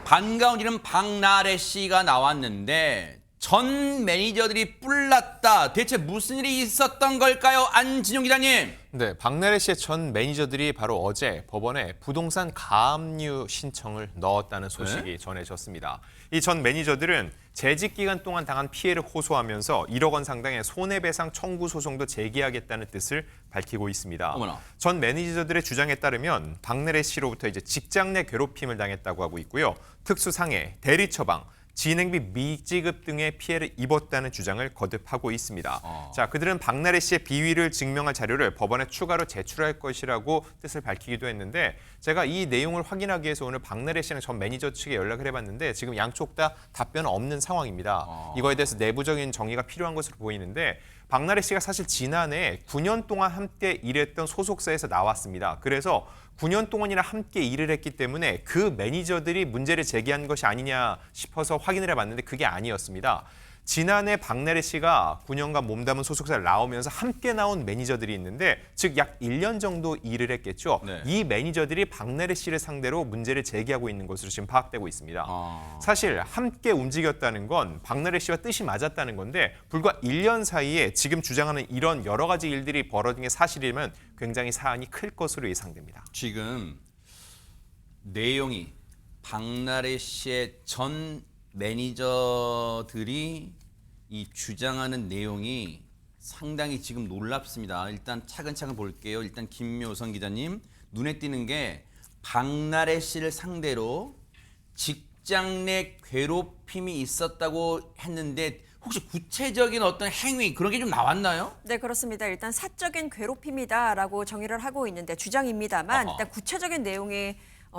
반가운 이름 박나래 씨가 나왔는데 전 매니저들이 뿔났다. 대체 무슨 일이 있었던 걸까요? 안진용 기자님. 네, 박나래 씨의 전 매니저들이 바로 어제 법원에 부동산 가압류 신청을 넣었다는 소식이 전해졌습니다. 이 전 매니저들은 재직 기간 동안 당한 피해를 호소하면서 1억 원 상당의 손해배상 청구 소송도 제기하겠다는 뜻을 밝히고 있습니다. 어머나. 전 매니저들의 주장에 따르면 박나래 씨로부터 직장 내 괴롭힘을 당했다고 하고 있고요. 특수상해, 대리 처방, 진행비 미지급 등의 피해를 입었다는 주장을 거듭하고 있습니다. 자, 그들은 박나래 씨의 비위를 증명할 자료를 법원에 추가로 제출할 것이라고 뜻을 밝히기도 했는데 제가 이 내용을 확인하기 위해서 오늘 박나래 씨랑 전 매니저 측에 연락을 해봤는데 지금 양쪽 다 답변은 없는 상황입니다. 이거에 대해서 내부적인 정의가 필요한 것으로 보이는데 박나래 씨가 사실 지난해 9년 동안 함께 일했던 소속사에서 나왔습니다. 그래서 9년 동안이나 함께 일을 했기 때문에 그 매니저들이 문제를 제기한 것이 아니냐 싶어서 확인을 해봤는데 그게 아니었습니다. 지난해 박나래 씨가 9년간 몸담은 소속사를 나오면서 함께 나온 매니저들이 있는데 즉 약 1년 정도 일을 했겠죠. 네. 이 매니저들이 박나래 씨를 상대로 문제를 제기하고 있는 것으로 지금 파악되고 있습니다. 사실 함께 움직였다는 건 박나래 씨와 뜻이 맞았다는 건데 불과 1년 사이에 지금 주장하는 이런 여러 가지 일들이 벌어진 게 사실이면 굉장히 사안이 클 것으로 예상됩니다. 지금 내용이 박나래 씨의 전 매니저들이 이 주장하는 내용이 상당히 지금 놀랍습니다. 일단 차근차근 볼게요. 일단 김묘선 기자님, 눈에 띄는 게 박나래 씨를 상대로 직장 내 괴롭힘이 있었다고 했는데 혹시 구체적인 어떤 행위 그런 게 좀 나왔나요? 네, 그렇습니다. 일단 사적인 괴롭힘이다라고 정의를 하고 있는데 주장입니다만 일단 구체적인 내용이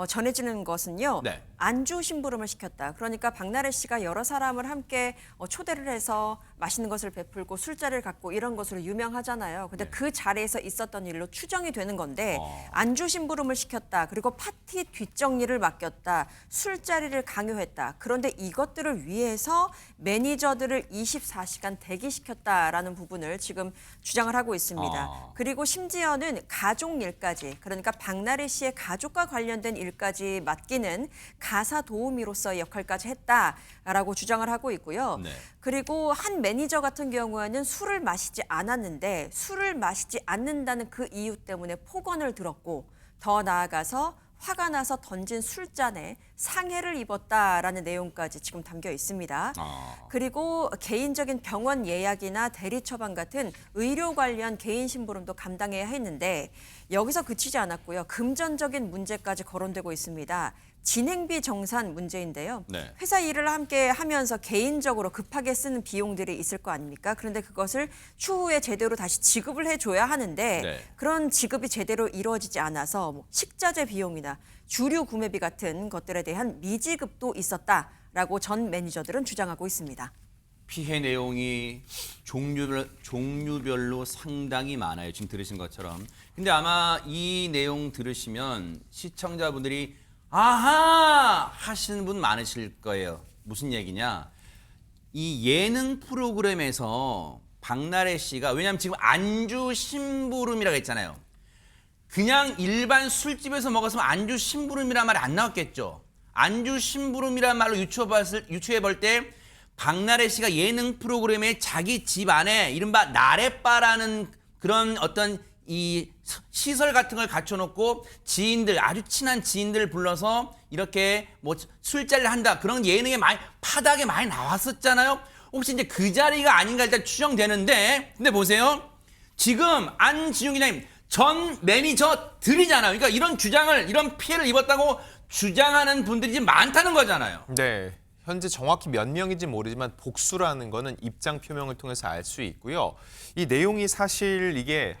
전해지는 것은요. 네. 안주 심부름을 시켰다. 그러니까 박나래 씨가 여러 사람을 함께 초대를 해서 맛있는 것을 베풀고 술자리를 갖고 이런 것으로 유명하잖아요. 근데 그 자리에서 있었던 일로 추정이 되는 건데 안주 심부름을 시켰다. 그리고 파티 뒷정리를 맡겼다. 술자리를 강요했다. 그런데 이것들을 위해서 매니저들을 24시간 대기시켰다라는 부분을 지금 주장을 하고 있습니다. 그리고 심지어는 가족 일까지, 그러니까 박나래 씨의 가족과 관련된 일까지 맡기는 가사 도우미로서의 역할까지 했다라고 주장을 하고 있고요. 네. 그리고 한 매니저 같은 경우에는 술을 마시지 않았는데 술을 마시지 않는다는 그 이유 때문에 폭언을 들었고 더 나아가서 화가 나서 던진 술잔에 상해를 입었다라는 내용까지 지금 담겨 있습니다. 그리고 개인적인 병원 예약이나 대리 처방 같은 의료 관련 개인 심부름도 감당해야 했는데 여기서 그치지 않았고요. 금전적인 문제까지 거론되고 있습니다. 진행비 정산 문제인데요. 네. 회사 일을 함께 하면서 개인적으로 급하게 쓰는 비용들이 있을 거 아닙니까? 그런데 그것을 추후에 제대로 다시 지급을 해줘야 하는데 네. 그런 지급이 제대로 이루어지지 않아서 식자재 비용이나 주류 구매비 같은 것들에 대한 미지급도 있었다라고 전 매니저들은 주장하고 있습니다. 피해 내용이 종류별로 상당히 많아요. 지금 들으신 것처럼. 근데 아마 이 내용 들으시면 시청자분들이 아하 하시는 분 많으실 거예요. 무슨 얘기냐? 이 예능 프로그램에서 박나래 씨가 왜냐하면 지금 안주 심부름이라고 했잖아요. 그냥 일반 술집에서 먹었으면 안주 심부름이란 말이 안 나왔겠죠. 안주 심부름이란 말로 유추해 볼 때 박나래 씨가 예능 프로그램에 자기 집 안에 이른바 나래바라는 그런 어떤 이 시설 같은 걸 갖춰놓고 지인들, 아주 친한 지인들을 불러서 이렇게 뭐 술자리를 한다. 그런 예능에 파닥에 많이 나왔었잖아요. 혹시 이제 그 자리가 아닌가 일단 추정되는데, 근데 보세요. 지금 안지용 기자님, 전 매니저들이잖아요. 그러니까 이런 주장을, 이런 피해를 입었다고 주장하는 분들이 지금 많다는 거잖아요. 네. 현재 정확히 몇 명인지 모르지만 복수라는 거는 입장 표명을 통해서 알 수 있고요. 이 내용이 사실 이게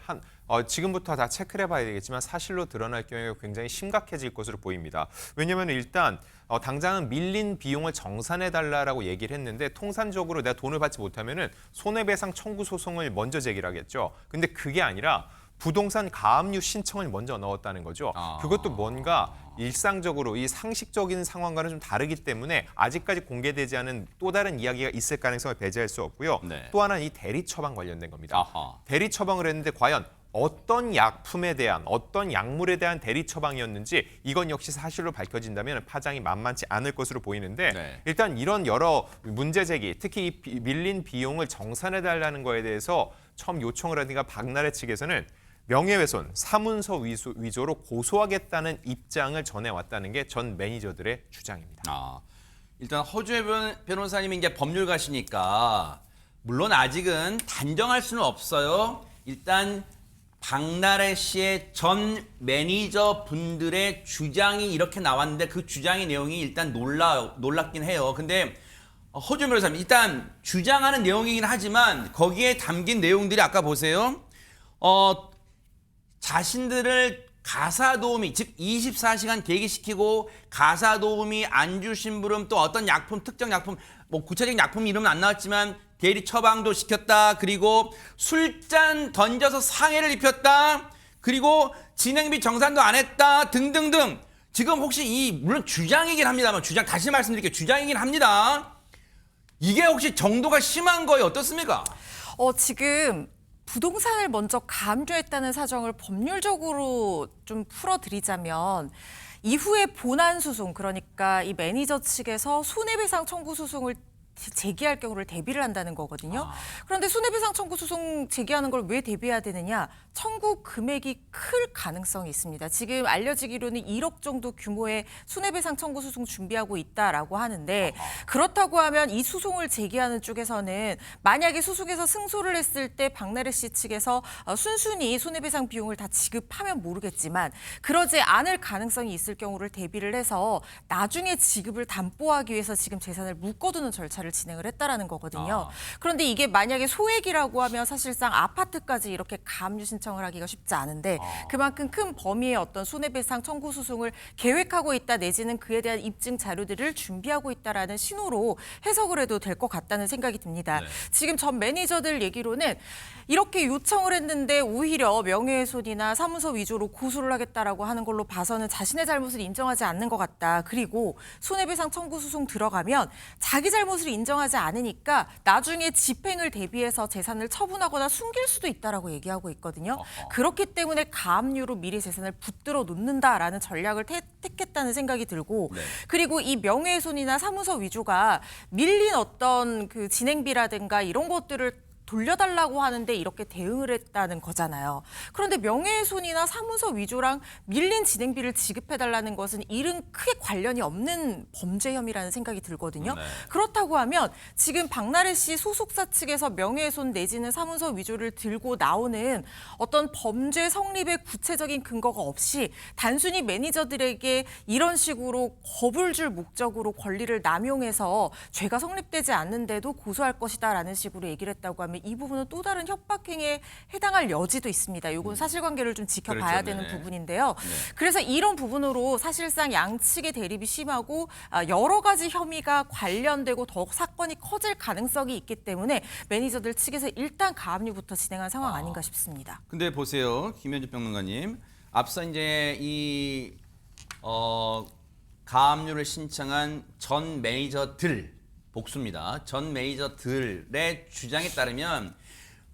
지금부터 다 체크를 해봐야 되겠지만 사실로 드러날 경우에 굉장히 심각해질 것으로 보입니다. 왜냐하면 일단 당장은 밀린 비용을 정산해달라고 얘기를 했는데 통산적으로 내가 돈을 받지 못하면은 손해배상 청구 소송을 먼저 제기를 하겠죠. 근데 그게 아니라 부동산 가압류 신청을 먼저 넣었다는 거죠. 그것도 뭔가 일상적으로 이 상식적인 상황과는 좀 다르기 때문에 아직까지 공개되지 않은 또 다른 이야기가 있을 가능성을 배제할 수 없고요. 네. 또 하나는 이 대리 처방 관련된 겁니다. 아하. 대리 처방을 했는데 과연 어떤 약품에 대한 어떤 약물에 대한 대리 처방이었는지 이건 역시 사실로 밝혀진다면 파장이 만만치 않을 것으로 보이는데 네. 일단 이런 여러 문제 제기, 특히 이 밀린 비용을 정산해달라는 거에 대해서 처음 요청을 하니까 박나래 측에서는 명예훼손, 사문서 위조로 고소하겠다는 입장을 전해왔다는 게 전 매니저들의 주장입니다. 일단 허주혜 변호사님이 이제 법률가시니까 물론 아직은 단정할 수는 없어요. 일단 박나래 씨의 전 매니저 분들의 주장이 이렇게 나왔는데 그 주장의 내용이 일단 놀랍긴 해요. 근데 허주혜 변호사님 일단 주장하는 내용이긴 하지만 거기에 담긴 내용들이 아까 보세요. 자신들을 가사도우미, 즉 24시간 대기시키고 가사도우미, 안주심부름, 또 어떤 약품, 특정 약품, 뭐 구체적인 약품 이름은 안 나왔지만 대리 처방도 시켰다. 그리고 술잔 던져서 상해를 입혔다. 그리고 진행비 정산도 안 했다. 등등등. 지금 혹시 물론 주장이긴 합니다만 다시 말씀드릴게요. 주장이긴 합니다. 이게 혹시 정도가 심한 거예요? 어떻습니까? 지금 부동산을 먼저 가압류했다는 사정을 법률적으로 좀 풀어드리자면 이후에 본안 소송, 그러니까 이 매니저 측에서 손해배상 청구 소송을 제기할 경우를 대비를 한다는 거거든요. 그런데 손해배상 청구 소송 제기하는 걸 왜 대비해야 되느냐? 청구 금액이 클 가능성이 있습니다. 지금 알려지기로는 1억 정도 규모의 손해배상 청구 소송 준비하고 있다라고 하는데 그렇다고 하면 이 소송을 제기하는 쪽에서는 만약에 소송에서 승소를 했을 때 박나래 씨 측에서 순순히 손해배상 비용을 다 지급하면 모르겠지만 그러지 않을 가능성이 있을 경우를 대비를 해서 나중에 지급을 담보하기 위해서 지금 재산을 묶어두는 절차를 진행을 했다라는 거거든요. 그런데 이게 만약에 소액이라고 하면 사실상 아파트까지 이렇게 가압류 신청을 하기가 쉽지 않은데 그만큼 큰 범위의 어떤 손해배상 청구 소송을 계획하고 있다 내지는 그에 대한 입증 자료들을 준비하고 있다라는 신호로 해석을 해도 될 것 같다는 생각이 듭니다. 지금 전 매니저들 얘기로는 이렇게 요청을 했는데 오히려 명예훼손이나 사문서 위조로 고소를 하겠다라고 하는 걸로 봐서는 자신의 잘못을 인정하지 않는 것 같다. 그리고 손해배상 청구 소송 들어가면 자기 잘못을 인정하지 않으니까 나중에 집행을 대비해서 재산을 처분하거나 숨길 수도 있다라고 얘기하고 있거든요. 그렇기 때문에 가압류로 미래 재산을 붙들어 놓는다라는 전략을 택했다는 생각이 들고 그리고 이 명예훼손이나 사문서 위조가 밀린 어떤 그 진행비라든가 이런 것들을 돌려달라고 하는데 이렇게 대응을 했다는 거잖아요. 그런데 명예훼손이나 사문서 위조랑 밀린 진행비를 지급해달라는 것은 이른 크게 관련이 없는 범죄 혐의라는 생각이 들거든요. 그렇다고 하면 지금 박나래 씨 소속사 측에서 명예훼손 내지는 사문서 위조를 들고 나오는 어떤 범죄 성립의 구체적인 근거가 없이 단순히 매니저들에게 이런 식으로 겁을 줄 목적으로 권리를 남용해서 죄가 성립되지 않는데도 고소할 것이다라는 식으로 얘기를 했다고 하면 이 부분은 또 다른 협박행위에 해당할 여지도 있습니다. 이건 사실관계를 좀 지켜봐야 되는 부분인데요. 그래서 이런 부분으로 사실상 양측의 대립이 심하고 여러 가지 혐의가 관련되고 더욱 사건이 커질 가능성이 있기 때문에 매니저들 측에서 일단 가압류부터 진행한 상황 아닌가 싶습니다. 근데 보세요, 김현주 평론가님. 앞서 이제 이 가압류를 신청한 전 매니저들 복수입니다. 전 매니저들의 주장에 따르면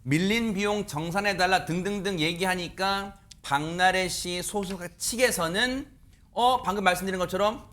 밀린 비용 정산해달라 등등등 얘기하니까 박나래 씨 소속사 측에서는 방금 말씀드린 것처럼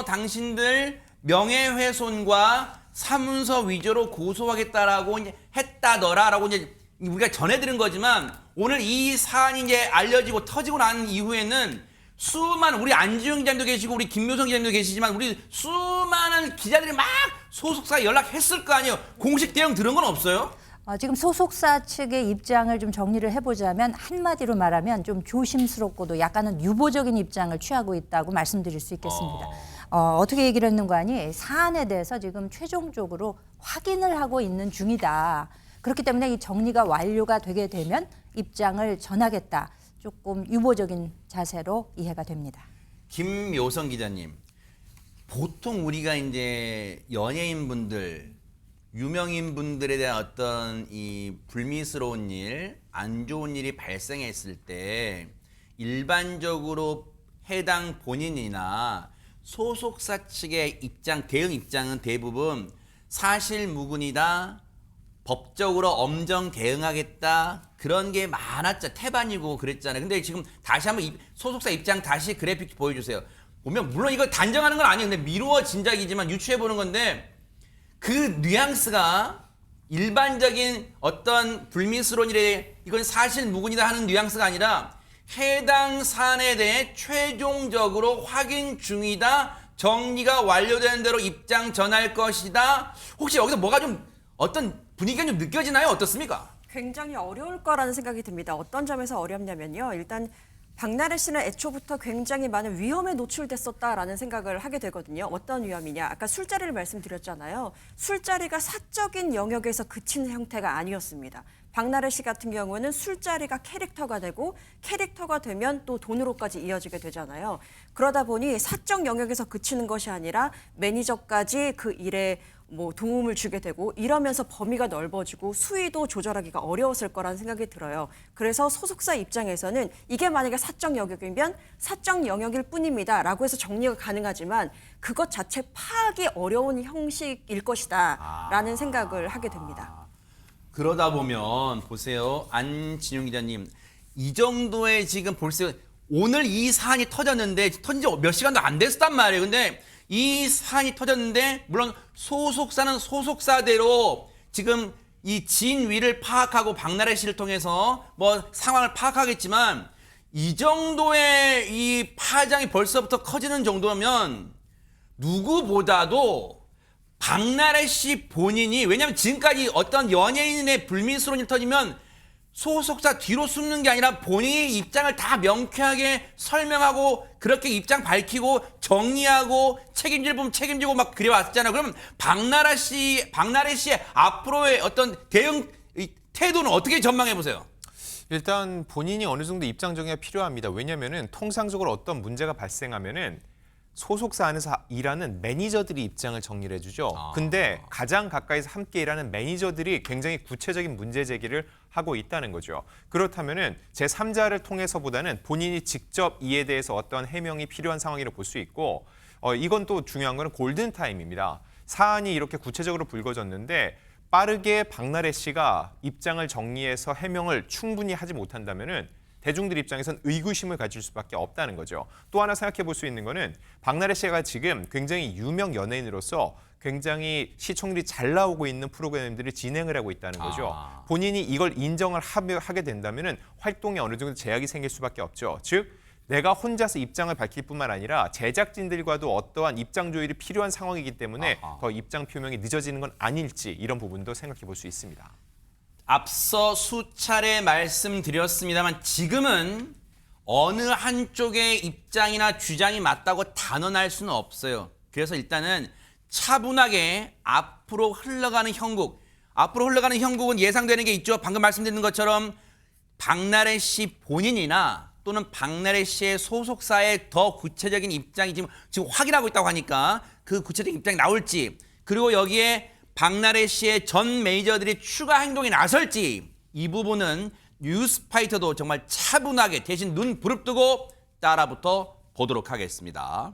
당신들 명예훼손과 사문서 위조로 고소하겠다라고 이제 했다더라라고 이제 우리가 전해드린 거지만 오늘 이 사안이 이제 알려지고 터지고 난 이후에는 수많은 우리 안지용 기자님도 계시고 우리 김묘성 기자님도 계시지만 우리 수많은 기자들이 막 소속사 연락했을 거 아니에요. 공식 대응 들은 건 없어요? 지금 소속사 측의 입장을 좀 정리를 해보자면 한마디로 말하면 좀 조심스럽고도 약간은 유보적인 입장을 취하고 있다고 말씀드릴 수 있겠습니다. 어떻게 얘기를 했는가 하니 사안에 대해서 지금 최종적으로 확인을 하고 있는 중이다. 그렇기 때문에 이 정리가 완료가 되게 되면 입장을 전하겠다. 조금 유보적인 자세로 이해가 됩니다. 김묘성 기자님, 보통 우리가 이제 연예인분들, 유명인분들에 대한 어떤 이 불미스러운 일, 안 좋은 일이 발생했을 때 일반적으로 해당 본인이나 소속사 측의 입장, 대응 입장은 대부분 사실무근이다, 법적으로 엄정 대응하겠다 그런 게 많았죠. 태반이고 그랬잖아요. 근데 지금 다시 한번 소속사 입장 다시 그래픽 보여주세요. 보면 물론 이거 단정하는 건 아니에요. 근데 미루어 진작이지만 유추해 보는 건데 그 뉘앙스가 일반적인 어떤 불미스러운 이건 사실 무근이다 하는 뉘앙스가 아니라 해당 사안에 대해 최종적으로 확인 중이다. 정리가 완료된 대로 입장 전할 것이다. 혹시 여기서 뭐가 좀 어떤 분위기가 좀 느껴지나요? 어떻습니까? 굉장히 어려울 거라는 생각이 듭니다. 어떤 점에서 어렵냐면요. 일단 박나래 씨는 애초부터 굉장히 많은 위험에 노출됐었다라는 생각을 하게 되거든요. 어떤 위험이냐? 아까 술자리를 말씀드렸잖아요. 술자리가 사적인 영역에서 그치는 형태가 아니었습니다. 박나래 씨 같은 경우는 술자리가 캐릭터가 되고 캐릭터가 되면 또 돈으로까지 이어지게 되잖아요. 그러다 보니 사적 영역에서 그치는 것이 아니라 매니저까지 그 일에 도움을 주게 되고 이러면서 범위가 넓어지고 수위도 조절하기가 어려웠을 거라는 생각이 들어요. 그래서 소속사 입장에서는 이게 만약에 사적 영역이면 사적 영역일 뿐입니다라고 해서 정리가 가능하지만 그것 자체 파악이 어려운 형식일 것이다라는 생각을 하게 됩니다. 그러다 보면 보세요. 안진용 기자님. 이 정도의 지금 볼세요. 오늘 이 사안이 터졌는데 터진 지 몇 시간도 안 됐단 말이에요. 근데 이 사안이 터졌는데 물론 소속사는 소속사대로 지금 이 진위를 파악하고 박나래 씨를 통해서 상황을 파악하겠지만 이 정도의 이 파장이 벌써부터 커지는 정도면 누구보다도 박나래 씨 본인이 왜냐하면 지금까지 어떤 연예인의 불미스러운 일이 터지면 소속사 뒤로 숨는 게 아니라 본인이 입장을 다 명쾌하게 설명하고 그렇게 입장 밝히고 정리하고 책임질 부분 책임지고 막 그래왔잖아요. 그러면 박나래 씨의 앞으로의 어떤 대응 태도는 어떻게 전망해 보세요? 일단 본인이 어느 정도 입장 정리가 필요합니다. 왜냐하면 통상적으로 어떤 문제가 발생하면은 소속사 안에서 일하는 매니저들이 입장을 정리를 해주죠. 근데 가장 가까이서 함께 일하는 매니저들이 굉장히 구체적인 문제 제기를 하고 있다는 거죠. 그렇다면은 제3자를 통해서보다는 본인이 직접 이에 대해서 어떤 해명이 필요한 상황이라고 볼 수 있고 이건 또 중요한 거는 골든타임입니다. 사안이 이렇게 구체적으로 불거졌는데 빠르게 박나래 씨가 입장을 정리해서 해명을 충분히 하지 못한다면은 대중들 입장에선 의구심을 가질 수밖에 없다는 거죠. 또 하나 생각해 볼 수 있는 거는 박나래 씨가 지금 굉장히 유명 연예인으로서 굉장히 시청률이 잘 나오고 있는 프로그램들을 진행을 하고 있다는 거죠. 본인이 이걸 인정을 하게 된다면 활동에 어느 정도 제약이 생길 수밖에 없죠. 즉 내가 혼자서 입장을 밝힐 뿐만 아니라 제작진들과도 어떠한 입장 조율이 필요한 상황이기 때문에 더 입장 표명이 늦어지는 건 아닐지 이런 부분도 생각해 볼 수 있습니다. 앞서 수차례 말씀드렸습니다만 지금은 어느 한쪽의 입장이나 주장이 맞다고 단언할 수는 없어요. 그래서 일단은 차분하게 앞으로 흘러가는 형국은 예상되는 게 있죠. 방금 말씀드린 것처럼 박나래 씨 본인이나 또는 박나래 씨의 소속사의 더 구체적인 입장이 지금 확인하고 있다고 하니까 그 구체적인 입장이 나올지 그리고 여기에 박나래 씨의 전 매니저들이 추가 행동에 나설지 이 부분은 뉴스파이터도 정말 차분하게 대신 눈 부릅뜨고 따라붙어 보도록 하겠습니다.